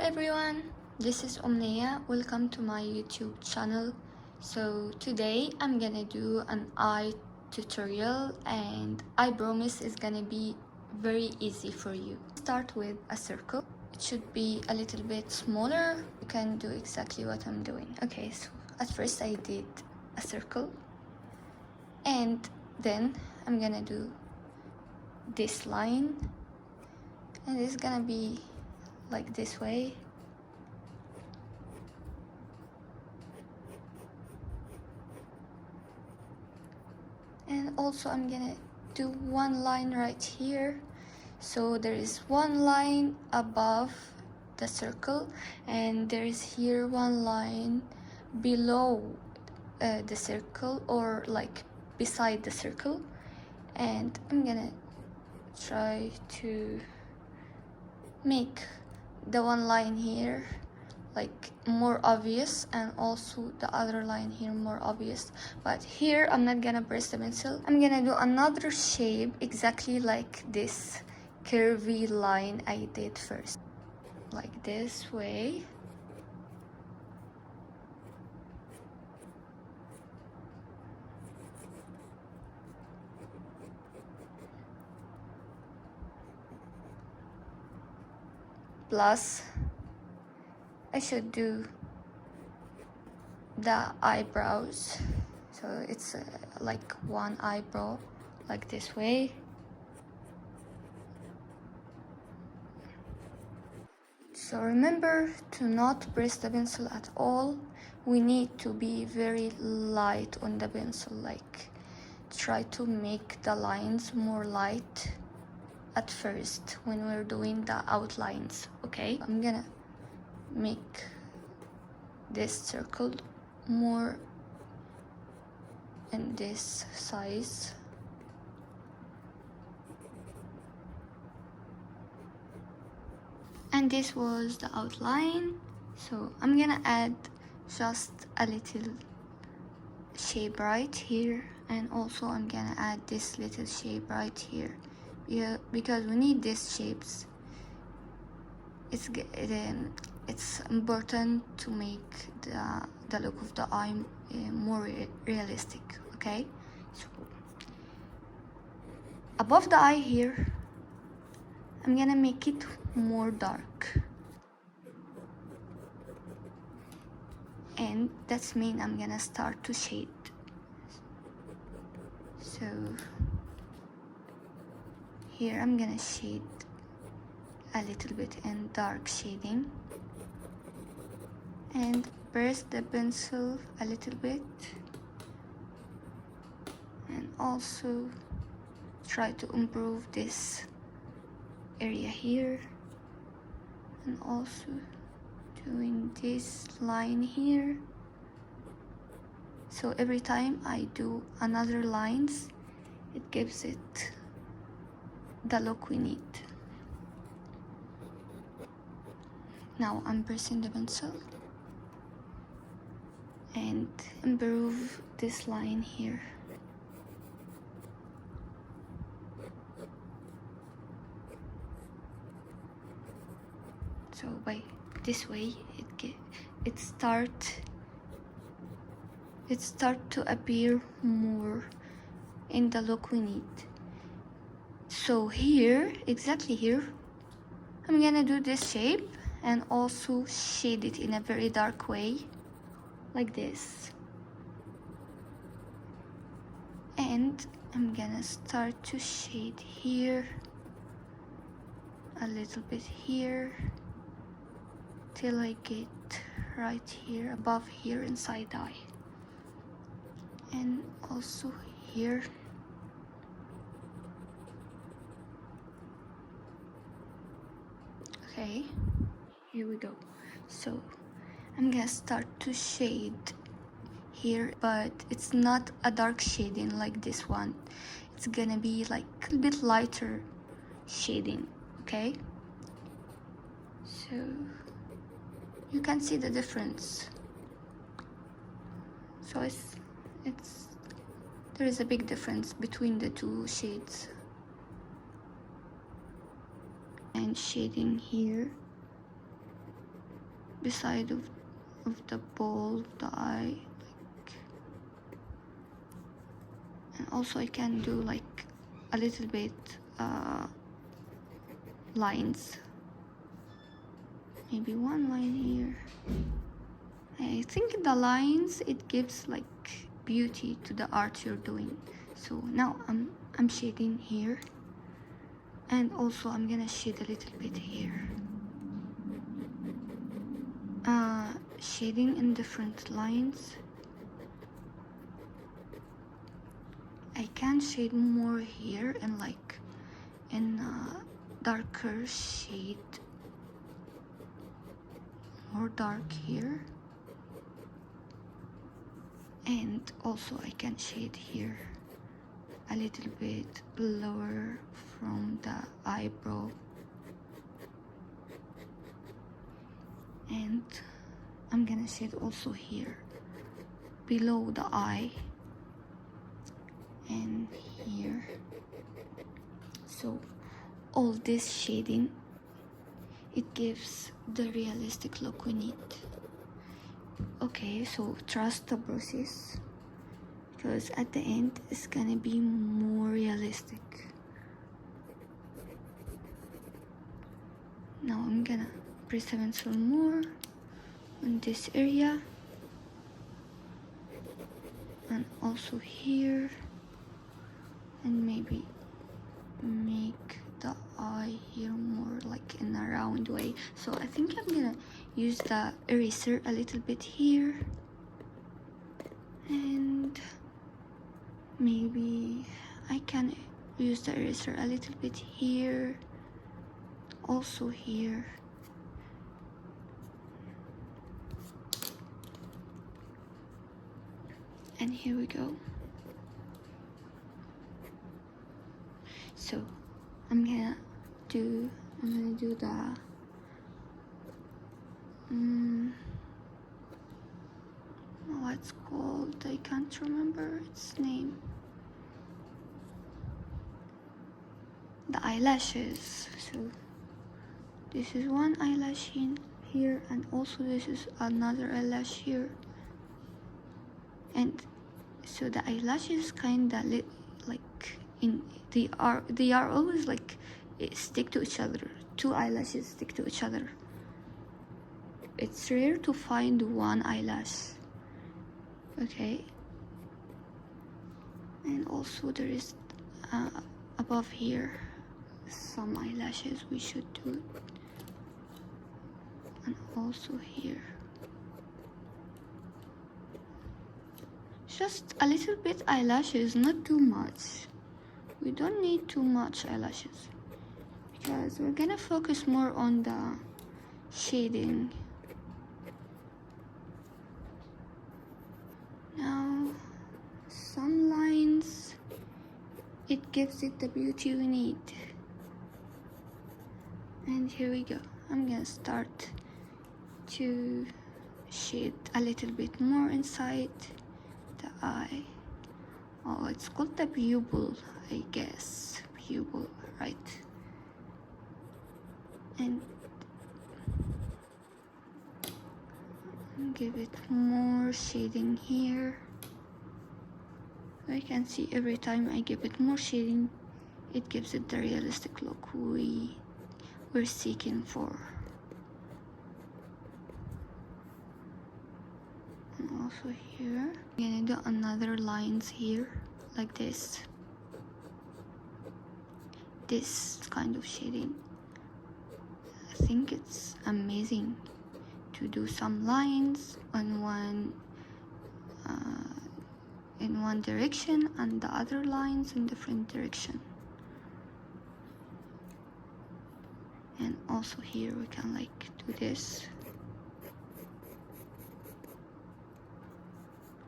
everyone, this is Omnia. Welcome to my YouTube channel. So today I'm gonna do an eye tutorial, and I promise it's gonna be very easy for you. Start with a circle. It should be a little bit smaller. You can do exactly what I'm doing. Okay, so at first I did a circle, and then I'm gonna do this line, and it's gonna be like this way. And also I'm gonna do one line right here. So there is one line above the circle, and there is here one line below the circle, or like beside the circle. And I'm gonna try to make the one line here like more obvious, and also the other line here more obvious. But here I'm not gonna press the pencil. I'm gonna do another shape exactly like this curvy line I did first, like this way. Plus I should do the eyebrows, so it's like one eyebrow like this way. So remember to not press the pencil at all. We need to be very light on the pencil, like try to make the lines more light at first when we're doing the outlines. Okay, I'm gonna make this circle more in this size. And this was the outline. So I'm gonna add just a little shape right here, and also I'm gonna add this little shape right here. Yeah, because we need these shapes. It's important to make the look of the eye more realistic. Okay, so above the eye here I'm gonna make it more dark, and that's mean I'm gonna start to shade. So here I'm gonna shade a little bit in dark shading, and press the pencil a little bit, and also try to improve this area here, and also doing this line here. So every time I do another lines, it gives it the look we need. Now I'm pressing the pencil and improve this line here. So by this way it start to appear more in the look we need. So here, exactly here, I'm gonna do this shape and also shade it in a very dark way, like this. And I'm gonna start to shade here, a little bit here, till I get right here, above here, inside the eye. And also here. Okay, here we go. So I'm gonna start to shade here, but it's not a dark shading like this one. It's gonna be like a bit lighter shading. Okay, so you can see the difference. So there is a big difference between the two shades. And shading here, beside of the ball of the eye, like, and also I can do like a little bit lines, maybe one line here. I think the lines, it gives like beauty to the art you're doing. So now I'm shading here, and also I'm gonna shade a little bit here, shading in different lines. I can shade more here and like in darker shade, more dark here, and also I can shade here a little bit lower from the eyebrow, and I'm gonna shade also here below the eye and here. So all this shading, it gives the realistic look we need. Okay, so trust the process, because at the end it's gonna be more realistic. Now I'm gonna press the pencil more in this area, and also here, and maybe make the eye here more like in a round way. So I think I'm gonna use the eraser a little bit here, and maybe I can use the eraser a little bit here, also here. And here we go. So I'm gonna do the what's called, I can't remember its name, the eyelashes. So this is one eyelash in here, and also this is another eyelash here, and so the eyelashes kinda like they are always like stick to each other. Two eyelashes stick to each other. It's rare to find one eyelash. Okay, and also there is above here some eyelashes we should do, and also here just a little bit eyelashes, not too much. We don't need too much eyelashes, because we're gonna focus more on the shading. Now some lines, it gives it the beauty we need. And here we go. I'm gonna start to shade a little bit more inside the eye. Oh, it's called the pupil, I guess. Pupil, right? And give it more shading here. I can see every time I give it more shading, it gives it the realistic look we're seeking for. And also here, I'm gonna do another lines here, like this kind of shading. I think it's amazing to do some lines on one in one direction, and the other lines in different direction. And also here we can like do this.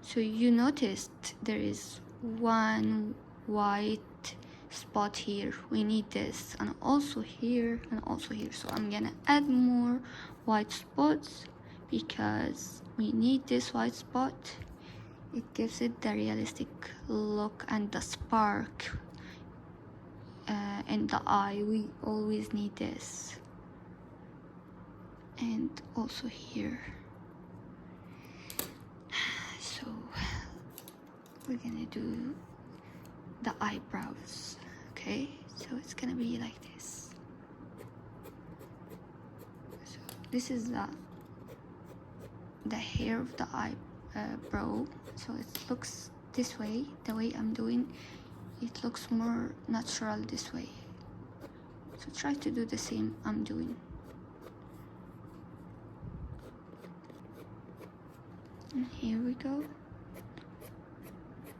So you noticed there is one white spot here. We need this, and also here, and also here. So I'm gonna add more white spots because we need this white spot. It gives it the realistic look and the spark in the eye. We always need this. and also here. So we're gonna do the eyebrows. Okay, so it's gonna be like this. So this is the hair of the eyebrow. So it looks this way. The way I'm doing it looks more natural this way. So try to do the same I'm doing. And here we go.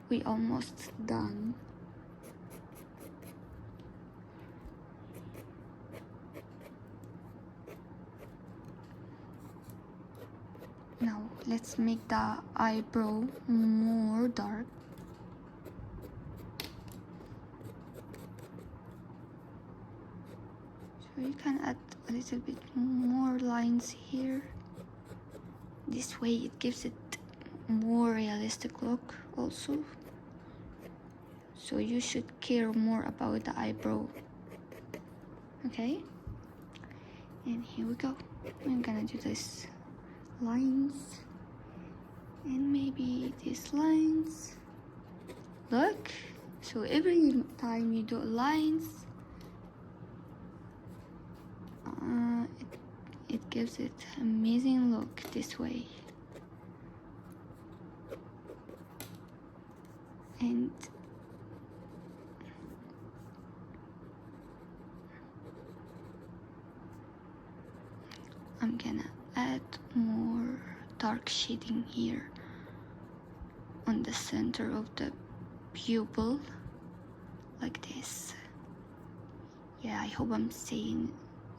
We almost done. Now let's make the eyebrow more dark. So you can add a little bit more lines here. This way it gives it more realistic look also. So you should care more about the eyebrow. Okay? And here we go. I'm gonna do this lines and maybe these lines. Look, so every time you do lines, it gives it amazing look this way. And I'm gonna add more dark shading here on the center of the pupil, like this. Yeah, I hope I'm saying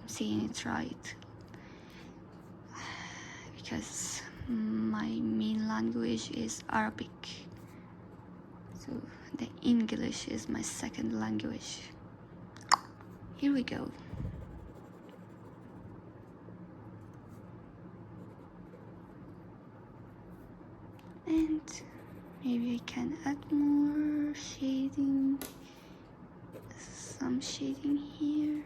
it right, because my main language is Arabic, so the English is my second language. Here we go. And maybe I can add more shading, some shading here.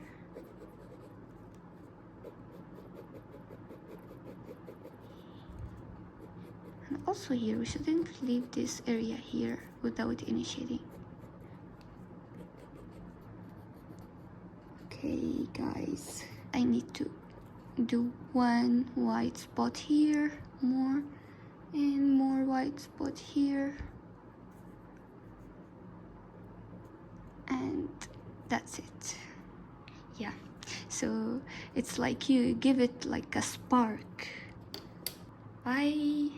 And also here, we shouldn't leave this area here without any shading. Okay guys, I need to do one white spot here, more, and more white spot here, and that's it. Yeah, so it's like you give it like a spark. Bye.